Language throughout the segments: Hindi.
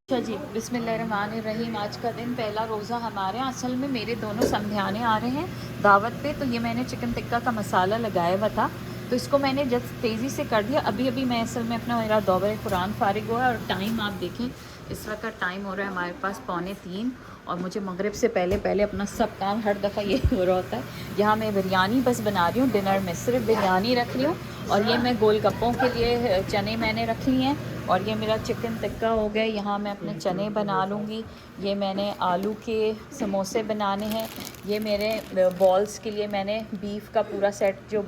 अच्छा जी, बिस्मिल्लाहिर्रहमानिर्रहीम। आज का दिन पहला रोज़ा हमारे यहाँ। असल में मेरे दोनों समधियाने आ रहे हैं दावत पे, तो ये मैंने चिकन टिक्का का मसाला लगाया हुआ था, तो इसको मैंने जब तेज़ी से कर दिया। अभी अभी मैं असल में अपना मेरा दौरे कुरान फारिग हुआ है और टाइम आप देखें, इस वक्त टाइम हो रहा है हमारे पास 2:45 और मुझे मगरिब से पहले पहले अपना सब काम हर दफ़ा ये हो रहा होता है। यहाँ मैं बिरयानी बस बना रही हूँ, डिनर में सिर्फ बिरयानी रख रही हूँ। और ये मैं गोलगप्पों के लिए चने मैंने रख लिए हैं, और ये मेरा चिकन टिक्का हो गया। यहाँ मैं अपने चने बना लूँगी। ये मैंने आलू के समोसे बनाने हैं। ये मेरे बॉल्स के लिए मैंने बीफ का पूरा सेट जो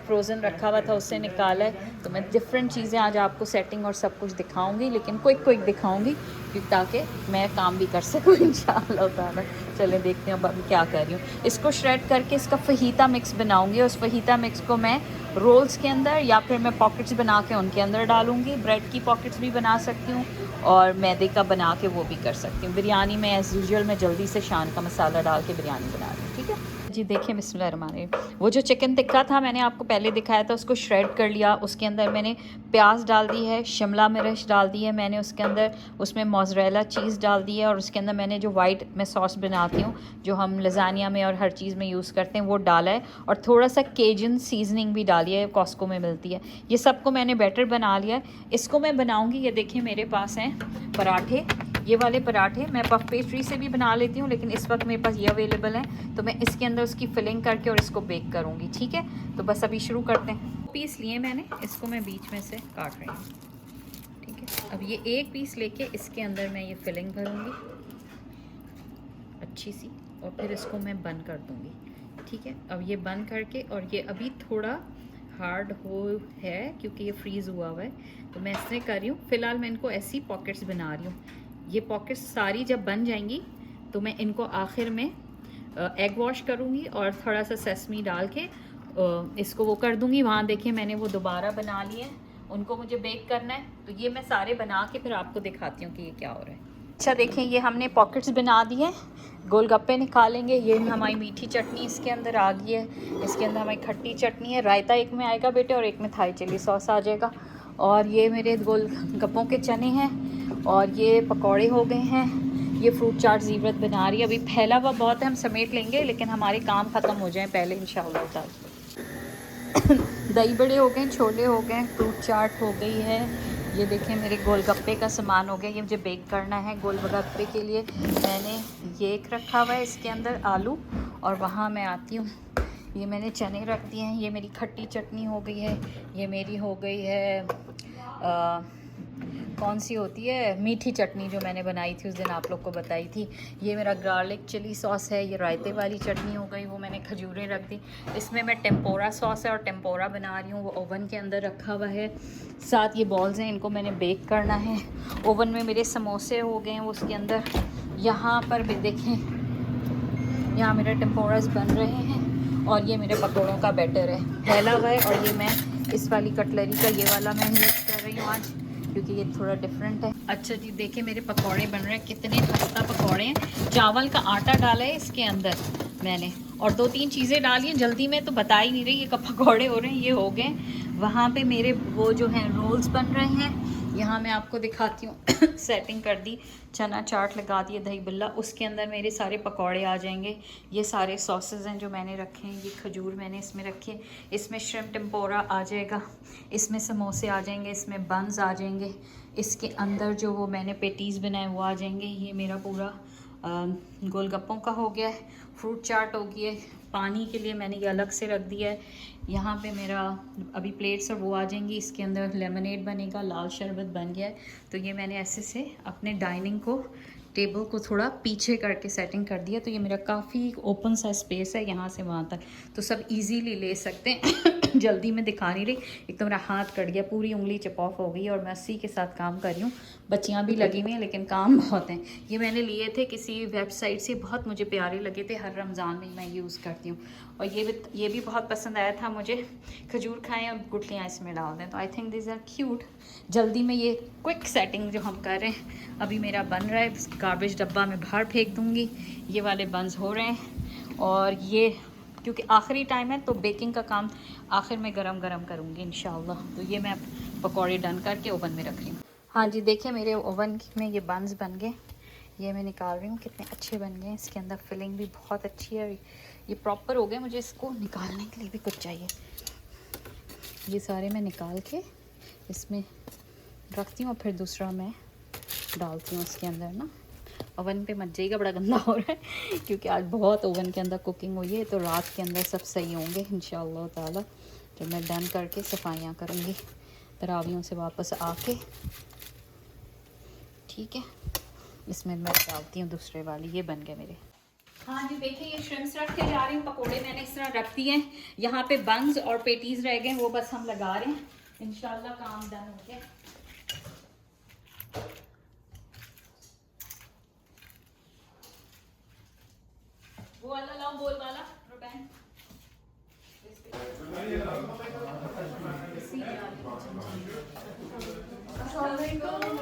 फ्रोज़न रखा हुआ था उससे निकाला है। तो मैं डिफरेंट चीज़ें आज आपको सेटिंग और सब कुछ दिखाऊंगी, लेकिन क्विक दिखाऊंगी ताकि मैं काम भी कर सकूँ इंशाअल्लाह ताला। चलें देखते हैं अब अभी क्या कर रही हूँ। इसको श्रेड करके इसका फहीता मिक्स बनाऊँगी। उस फहीता मिक्स को मैं रोल्स के अंदर या फिर मैं पॉकेट्स बना के उनके अंदर डालूँगी। ब्रेड की पॉकेट्स भी बना सकती हूँ और मैदे का बना के वो भी कर सकती हूँ। बिरयानी में एज़ यूजुअल मैं जल्दी से शान का मसाला डाल के बिरयानी बना रही हूँ। ठीक है जी, देखिए बिस्मिल्लाहिर्रहमानिर्रहीम। वो जो चिकन टिक्का था मैंने आपको पहले दिखाया था, उसको श्रेड कर लिया। उसके अंदर मैंने प्याज डाल दी है, शिमला मिर्च डाल दी है मैंने, उसके अंदर उसमें मोज़रेला चीज़ डाल दी है, और उसके अंदर मैंने जो वाइट मैं सॉस बनाती हूँ जो हम लज़ानिया में और हर चीज़ में यूज़ करते हैं वो डाला है, और थोड़ा सा केजन सीजनिंग भी डाली है, कॉस्को में मिलती है। ये सबको मैंने बैटर बना लिया है। इसको मैं बनाऊँगी। ये देखिए मेरे पास हैं पराठे, ये वाले पराठे मैं पफ पेस्ट्री से भी बना लेती हूँ, लेकिन इस वक्त मेरे पास ये अवेलेबल है, तो मैं इसके अंदर उसकी फिलिंग करके और इसको बेक करूँगी। ठीक है, तो बस अभी शुरू करते हैं। पीस लिए मैंने, इसको मैं बीच में से काट रही हूँ। ठीक है, अब ये एक पीस लेके इसके अंदर मैं ये फिलिंग भरूँगी अच्छी सी, और फिर इसको मैं बंद कर दूँगी। ठीक है, अब ये बंद करके, और ये अभी थोड़ा हार्ड हो है क्योंकि ये फ्रीज़ हुआ हुआ है, तो मैं ऐसे कर रही हूँ। फ़िलहाल मैं इनको ऐसी पॉकेट्स बना रही हूँ। ये पॉकेट्स सारी जब बन जाएंगी तो मैं इनको आखिर में एग वॉश करूँगी और थोड़ा सा सेसमी डाल के इसको वो कर दूँगी। वहाँ देखिए मैंने वो दोबारा बना लिए, उनको मुझे बेक करना है, तो ये मैं सारे बना के फिर आपको दिखाती हूँ कि ये क्या हो रहा है। अच्छा देखें, ये हमने पॉकेट्स बना दिए, गोलगप्पे निकालेंगे। ये हमारी मीठी चटनी इसके अंदर आ गई है, इसके अंदर हमारी खट्टी चटनी है, रायता एक में आएगा बेटे और एक में थाई चिली सॉस आ जाएगा, और ये मेरे गोलगप्पों के चने हैं, और ये पकौड़े हो गए हैं। ये फ्रूट चाट ज़ीवरत बना रही है। अभी फैला हुआ बहुत है, हम समेट लेंगे, लेकिन हमारे काम ख़त्म हो जाए पहले इंशाअल्लाह ताला। दही बड़े हो गए, छोले हो गए, फ्रूट चाट हो गई है। ये देखें मेरे गोलगप्पे का सामान हो गया। ये मुझे बेक करना है। गोलगप्पे के लिए मैंने ये एक रखा हुआ है, इसके अंदर आलू, और वहाँ मैं आती हूँ, ये मैंने चने रख दिए हैं। ये मेरी खट्टी चटनी हो गई है। ये मेरी हो गई है कौन सी होती है, मीठी चटनी जो मैंने बनाई थी उस दिन आप लोग को बताई थी। ये मेरा गार्लिक चिली सॉस है। ये रायते वाली चटनी हो गई, वो मैंने खजूरें रख दी। इसमें मैं टेम्पोरा सॉस है और टेम्पोरा बना रही हूँ, वो ओवन के अंदर रखा हुआ है। साथ ये बॉल्स हैं, इनको मैंने बेक करना है। ओवन में मेरे समोसे हो गए हैं वो उसके अंदर। यहाँ पर भी देखें, यहाँ मेरे टेम्पोरास बन रहे हैं, और ये मेरे पकौड़ों का बैटर है फैला हुआ है। और ये मैं इस वाली कटलरी का ये वाला मैं यूज़ कर रही हूँ आज, क्योंकि ये थोड़ा डिफरेंट है। अच्छा जी, देखिए मेरे पकौड़े बन रहे हैं, कितने खस्ता पकौड़े हैं। चावल का आटा डाला है इसके अंदर मैंने, और 2-3 चीज़ें डाली हैं, जल्दी में तो बता ही नहीं रही। ये कब पकौड़े हो रहे हैं, ये हो गए। वहाँ पे मेरे वो जो हैं रोल्स बन रहे हैं। यहाँ मैं आपको दिखाती हूँ। सेटिंग कर दी, चना चाट लगा दिए, दही बल्ला, उसके अंदर मेरे सारे पकौड़े आ जाएंगे। ये सारे सॉसेस हैं जो मैंने रखे हैं। ये खजूर मैंने इसमें रखे, इसमें श्रिम्प टेम्पोरा आ जाएगा, इसमें समोसे आ जाएंगे, इसमें बंस आ जाएंगे, इसके अंदर जो वो मैंने पेटीज़ बनाए वो आ जाएंगे। ये मेरा पूरा गोलगप्पों का हो गया है। फ्रूट चाट हो गई है, पानी के लिए मैंने ये अलग से रख दिया है। यहाँ पे मेरा अभी प्लेट्स और वो आ जाएंगी। इसके अंदर लेमनेड बनेगा, लाल शरबत बन गया है। तो ये मैंने ऐसे से अपने डाइनिंग को, टेबल को थोड़ा पीछे करके सेटिंग कर दिया, तो ये मेरा काफ़ी ओपन सा स्पेस है यहाँ से वहाँ तक, तो सब इजीली ले सकते हैं। जल्दी में दिखा नहीं रही, एक तो मेरा हाथ कट गया, पूरी उंगली चिप ऑफ हो गई, और मैं उसी के साथ काम कर रही हूँ। बच्चियाँ भी लगी हुई हैं, लेकिन काम बहुत हैं। ये मैंने लिए थे किसी वेबसाइट से, बहुत मुझे प्यारे लगे थे, हर रमज़ान में मैं यूज़ करती हूँ, और ये भी बहुत पसंद आया था मुझे। खजूर खाएँ और गुठलियाँ इसमें डाल दें, तो I think this are cute. जल्दी में ये क्विक सेटिंग जो हम कर रहे हैं, अभी मेरा बन रहा है। गार्बेज डब्बा में बाहर फेंक दूँगी। ये वाले बंस हो रहे हैं, और ये क्योंकि आखिरी टाइम है तो बेकिंग का काम आखिर में गरम गरम करूँगी इंशाल्लाह। तो ये मैं पकौड़े डन करके ओवन में रख रही हूँ। हाँ जी, देखिए मेरे ओवन में ये बंस बन गए। ये मैं निकाल रही हूँ, कितने अच्छे बन गए। इसके अंदर फिलिंग भी बहुत अच्छी है, ये प्रॉपर हो गए। मुझे इसको निकालने के लिए भी कुछ चाहिए। ये सारे मैं निकाल के इसमें रखती हूँ और फिर दूसरा मैं डालती हूँ इसके अंदर ना। ओवन पे मत जाइएगा, बड़ा गंदा हो रहा है क्योंकि आज बहुत ओवन के अंदर कुकिंग हुई है। तो रात के अंदर सब सही होंगे इंशाअल्लाह ताला। जब मैं डन करके सफाइयाँ करूँगी तरावियों से वापस आके, ठीक है। इसमें मैं डालती हूँ दूसरे वाली। ये बन गए मेरे। हाँ जी, देखिए ये श्रिम्प्स रख के जा रही हूँ। पकोड़े मैंने इस तरह रख दिए हैं। यहाँ पे बंस और पेटीज रह गए, वो बस हम लगा रहे हैं। इंशाल्लाह काम डन हो गया। वो वाला लाओ, बोल वाला रुपैन।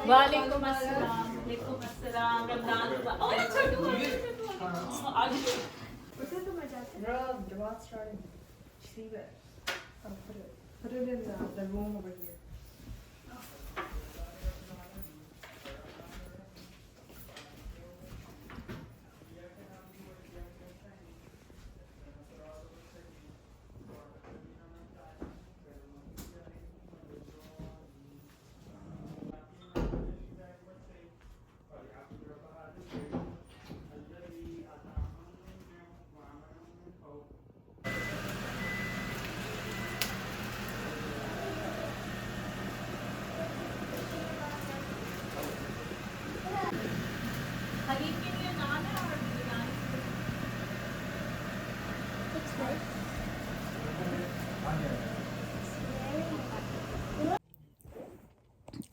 वालेकुम अस्सलाम। वालेकुम अस्सलाम। Ramzan The bath started. See that? I'll put it in the room over here. Haleem के लिए नान है और बिरयानी।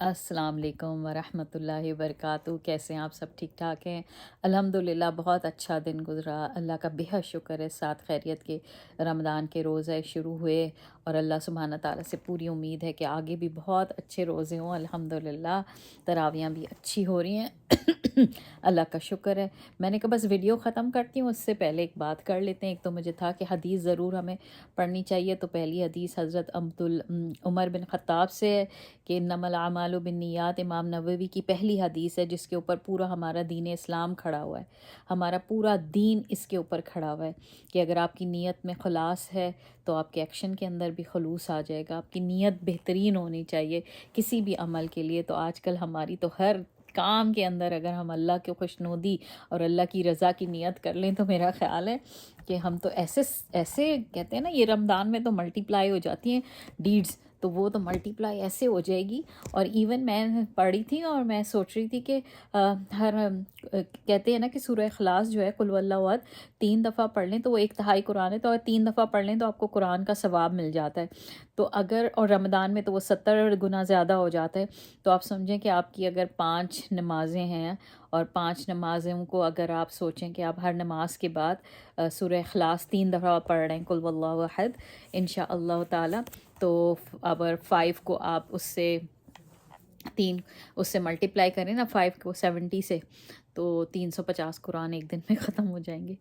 अस्सलाम वालेकुम वरहमतुल्लाहि वबरकातुहू। कैसे हैं आप सब? ठीक ठाक हैं? अल्हम्दुलिल्लाह बहुत अच्छा दिन गुज़रा, अल्लाह का बेहद शुक्र है। साथ खैरियत के रमज़ान के रोज़े शुरू हुए और अल्लाह सुब्हाना ताला से पूरी उम्मीद है कि आगे भी बहुत अच्छे रोज़े हों। अल्हम्दुलिल्लाह तरावियाँ भी अच्छी हो रही हैं अल्लाह का शुक्र है। मैंने कहा बस वीडियो ख़त्म करती हूँ, उससे पहले एक बात कर लेते हैं। एक तो मुझे था कि हदीस ज़रूर हमें पढ़नी चाहिए। तो पहली हदीस हज़रत उमर बिन ख़त्ताब से है कि इन्नमल आमालु बिन्नियात। इमाम नववी की पहली हदीस है जिसके ऊपर पूरा हमारा दीन इस्लाम खड़ा हुआ है। हमारा पूरा दीन इसके ऊपर खड़ा हुआ है कि अगर आपकी नीयत में खलास है तो आपके एक्शन के अंदर भी खलूस आ जाएगा। आपकी नीयत बेहतरीन होनी चाहिए किसी भी अमल के लिए। तो आजकल हमारी तो हर काम के अंदर अगर हम अल्लाह की खुशनुदी और अल्लाह की रज़ा की नियत कर लें तो मेरा ख़्याल है कि हम तो ऐसे ऐसे कहते हैं ना, ये रमज़ान में तो मल्टीप्लाई हो जाती हैं डीड्स, तो वो तो मल्टीप्लाई ऐसे हो जाएगी। और इवन मैं पढ़ी थी और मैं सोच रही थी कि कहते हैं ना कि सूरह इखलास जो है कुल वल्लाहु अहद 3 दफ़ा पढ़ लें तो वो 1/3 कुरान है। तो अगर 3 दफ़ा पढ़ लें तो आपको कुरान का सवाब मिल जाता है। तो अगर और रमज़ान में तो वो 70 गुना ज़्यादा हो जाता है। तो आप समझें कि आपकी अगर 5 नमाज़ें हैं और 5 नमाज़ों को अगर आप सोचें कि आप हर नमाज के बाद सूरह इखलास 3 दफ़ा पढ़ रहे हैं कुल वल्लाहु अहद इंशाअल्लाह ताला, तो अगर 5 को आप उससे 3 उससे मल्टीप्लाई करें ना, 5 को 70 से, तो 350 कुरान एक दिन में ख़त्म हो जाएंगे।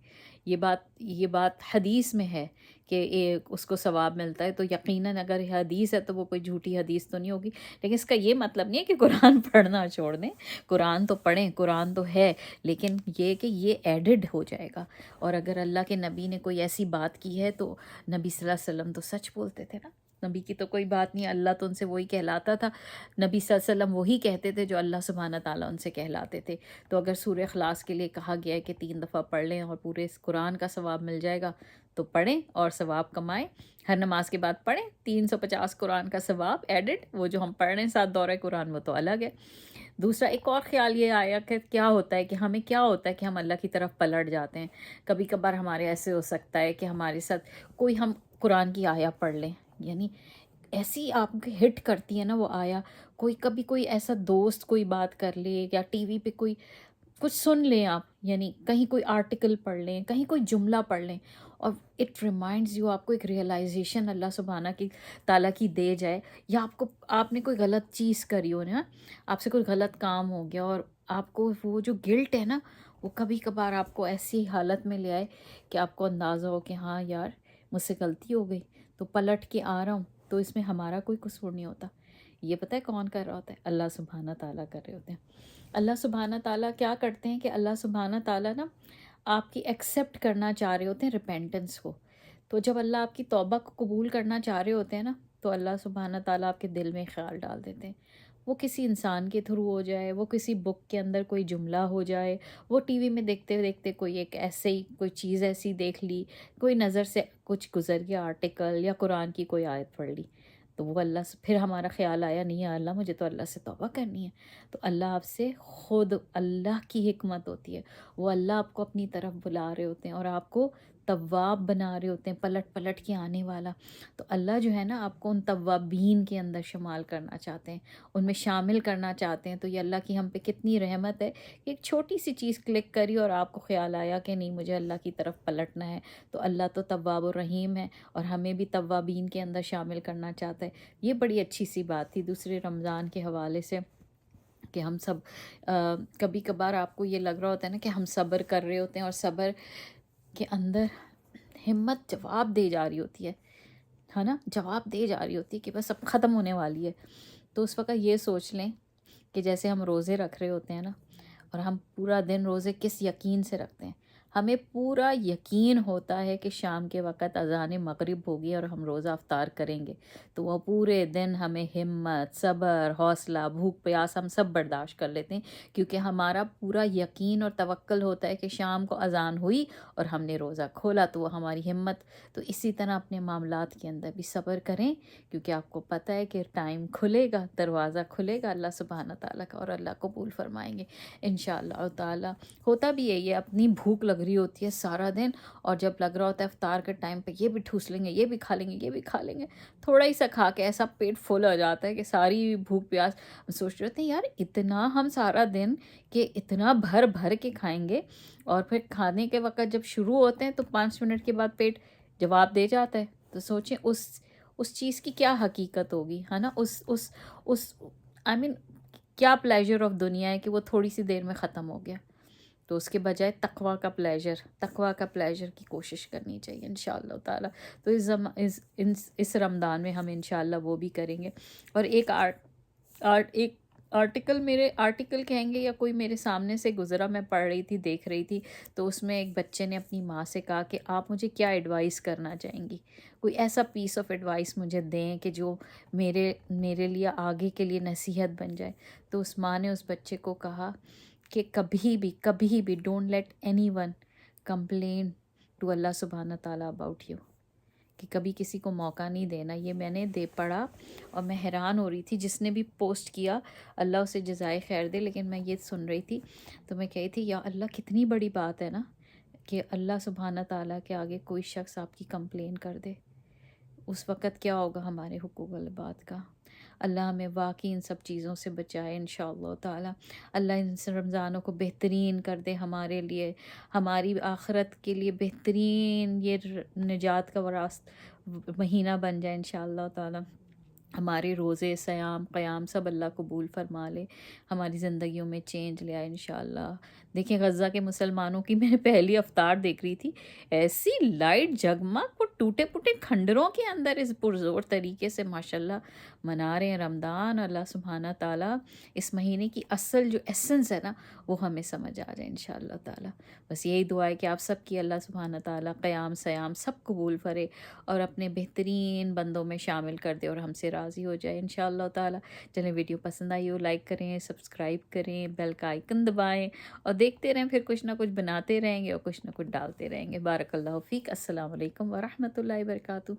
ये बात हदीस में है कि उसको सवाब मिलता है। तो यकीनन अगर हदीस है तो वो कोई झूठी हदीस तो नहीं होगी। लेकिन इसका ये मतलब नहीं है कि कुरान पढ़ना छोड़ दें। कुरान तो पढ़ें, कुरान तो है, लेकिन ये कि ये एडिड हो जाएगा। और अगर अल्लाह के नबी ने कोई ऐसी बात की है तो नबी सल्लल्लाहु अलैहि वसल्लम तो सच बोलते थे ना। नबी की तो कोई बात नहीं, अल्लाह तो उनसे वही कहलाता था। नबी सल्लल्लाहु अलैहि वसल्लम वही कहते थे जो अल्लाह सुब्हाना ताला उनसे कहलाते थे। तो अगर सूरह इखलास के लिए कहा गया है कि 3 दफ़ा पढ़ लें और पूरे इस कुरान का सवाब मिल जाएगा तो पढ़ें और सवाब कमाएं। हर नमाज के बाद पढ़ें, 350 कुरान का सवाब एडिड। वो जो हम पढ़ रहे हैं 7 दौरे कुरान वो तो अलग है। दूसरा एक और ख़्याल ये आया कि क्या होता है कि हमें क्या होता है कि हम अल्लाह की तरफ पलट जाते हैं। कभी कभार हमारे ऐसे हो सकता है कि हमारे साथ कोई हम कुरान की आया पढ़ लें, यानी ऐसी आपको हिट करती है ना वो आया। कोई कभी कोई ऐसा दोस्त कोई बात कर ले या टीवी पे कोई कुछ सुन लें आप, यानी कहीं कोई आर्टिकल पढ़ लें, कहीं कोई जुमला पढ़ लें और इट रिमाइंड्स यू, आपको एक रियलाइजेशन अल्लाह सुब्हाना की ताला की दे जाए, या आपने कोई गलत चीज़ करी हो ना, आपसे कोई गलत काम हो गया और आपको वो जो गिल्ट है ना वो कभी कभार आपको ऐसी हालत में ले आए कि आपको अंदाज़ा हो कि हाँ यार मुझसे गलती हो गई, तो पलट के आ रहा हूँ, तो इसमें हमारा कोई कसूर नहीं होता। ये पता है कौन कर रहा होता है? अल्लाह सुब्हाना ताला कर रहे होते हैं। अल्लाह सुब्हाना ताला क्या करते हैं कि अल्लाह सुब्हाना ताला ना आपकी एक्सेप्ट करना चाह रहे होते हैं रिपेंटेंस को। तो जब अल्लाह आपकी तौबा को कबूल करना चाह रहे होते हैं ना, तो अल्लाह सुब्हाना ताला आपके दिल में ख्याल डाल देते हैं। वो किसी इंसान के थ्रू हो जाए, वो किसी बुक के अंदर कोई जुमला हो जाए, वो टीवी में देखते देखते कोई एक ऐसे ही कोई चीज़ ऐसी देख ली, कोई नज़र से कुछ गुजर गया आर्टिकल या कुरान की कोई आयत पढ़ ली, तो वो अल्लाह से फिर हमारा ख्याल आया नहीं यार अल्लाह मुझे तो अल्लाह से तौबा करनी है। तो अल्लाह आपसे ख़ुद, अल्लाह की हिकमत होती है, वो अल्लाह आपको अपनी तरफ बुला रहे होते हैं और आपको तव्वाब बना रहे होते हैं, पलट पलट के आने वाला। तो अल्लाह जो है ना आपको उन तव्वाबीन के अंदर शुमार करना चाहते हैं, उनमें शामिल करना चाहते हैं। तो ये अल्लाह की हम पे कितनी रहमत है कि एक छोटी सी चीज़ क्लिक करी और आपको ख्याल आया कि नहीं मुझे अल्लाह की तरफ पलटना है। तो अल्लाह तो तव्वाब और रहीम है और हमें भी तव्वाबीन के अंदर शामिल करना चाहता है। ये बड़ी अच्छी सी बात थी दूसरे रमज़ान के हवाले से कि हम सब कभी कभार आपको ये लग रहा होता है ना कि हम सब्र कर रहे होते हैं और सब्र के अंदर हिम्मत जवाब दे जा रही होती है ना, जवाब दे जा रही होती है कि बस अब ख़त्म होने वाली है। तो उस वक़्त ये सोच लें कि जैसे हम रोज़े रख रहे होते हैं ना, और हम पूरा दिन रोज़े किस यकीन से रखते हैं, हमें पूरा यकीन होता है कि शाम के वक़्त अज़ान मगरिब होगी और हम रोज़ा अफ्तार करेंगे। तो वह पूरे दिन हमें हिम्मत, सब्र, हौसला, भूख प्यास हम सब बर्दाश्त कर लेते हैं, क्योंकि हमारा पूरा यकीन और तवक्ल होता है कि शाम को अज़ान हुई और हमने रोज़ा खोला, तो वह हमारी हिम्मत। तो इसी तरह अपने मामलात के अंदर भी सब्र करें, क्योंकि आपको पता है कि टाइम खुलेगा, दरवाज़ा खुलेगा अल्लाह सुब्हाना ताला का, और अल्लाह कबूल फरमाएंगे इंशाअल्लाह ताला। होता भी यही है, अपनी भूख लग रही होती है सारा दिन, और जब लग रहा होता है इफ्तार के टाइम पे ये भी ठूस लेंगे, ये भी खा लेंगे, ये भी खा लेंगे, थोड़ा ही सा खा के ऐसा पेट फुल हो जाता है कि सारी भूख प्यास। सोच रहे होते हैं यार इतना हम सारा दिन कि इतना भर भर के खाएंगे, और फिर खाने के वक्त जब शुरू होते हैं तो 5 मिनट के बाद पेट जवाब दे जाता है। तो सोचें उस चीज़ की क्या हकीकत होगी, है ना, उस आई मीन क्या प्लेजर ऑफ दुनिया है कि वो थोड़ी सी देर में ख़त्म हो गया। तो उसके बजाय तकवा का प्लेजर की कोशिश करनी चाहिए इंशाअल्लाह ताला। तो इस रमज़ान में हम इंशाअल्लाह वो भी करेंगे। और एक आर्टिकल कहेंगे या कोई मेरे सामने से गुज़रा, मैं पढ़ रही थी, देख रही थी, तो उसमें एक बच्चे ने अपनी माँ से कहा कि आप मुझे क्या एडवाइस करना चाहेंगी, कोई ऐसा पीस ऑफ एडवाइस मुझे दें कि जो मेरे लिए आगे के लिए नसीहत बन जाए। तो उस माँ ने उस बच्चे को कहा कि कभी भी don't let anyone complain to अल्लाह सुब्हाना ताला अबाउट यू, कि कभी किसी को मौका नहीं देना। ये मैंने पढ़ा और मैं हैरान हो रही थी। जिसने भी पोस्ट किया अल्लाह उसे जज़ाए खैर दे, लेकिन मैं ये सुन रही थी तो मैं कही थी या अल्लाह कितनी बड़ी बात है ना कि अल्लाह सुब्हाना ताला के आगे कोई शख्स आपकी कंप्लेन कर दे, उस वक़्त क्या होगा हमारे हुकूक अल-इबाद का। अल्लाह हमें वाकई इन सब चीज़ों से बचाए इंशाअल्लाह ताला। अल्लाह इन रमज़ानों को बेहतरीन कर दे हमारे लिए, हमारी आखिरत के लिए बेहतरीन ये निजात का महीना बन जाए इंशाअल्लाह ताला। हमारे रोज़े, सयाम, क़याम सब अल्लाह कबूल फरमा ले, हमारी ज़िंदगियों में चेंज ले आए इंशाअल्लाह। देखिए गज़ा के मुसलमानों की मैंने पहली अफ्तार देख रही थी, ऐसी लाइट जगमग, वो टूटे फूटे खंडरों के अंदर इस पुरज़ोर तरीके से माशाल्लाह मना रहे हैं रमज़ान। अल्लाह सुब्हाना ताला इस महीने की असल जो एसेंस है ना वो हमें समझ आ जाए इंशाअल्लाह ताला। बस यही दुआ है कि आप सब की अल्लाह सुब्हाना ताला क़याम सयाम सब कबूल करे और अपने बेहतरीन बंदों में शामिल कर दे और हमसे राज़ी हो जाए इंशाअल्लाह ताला। चलें, वीडियो पसंद आई हो लाइक करें, सब्सक्राइब करें, बेल का आइकन दबाएं और देखते रहें, फिर कुछ ना कुछ बनाते रहेंगे और कुछ ना कुछ डालते रहेंगे। बारकल्लाहु फ़ीक। अस्सलाम वालेकुम व रहमतुल्लाहि व बरकातुहू।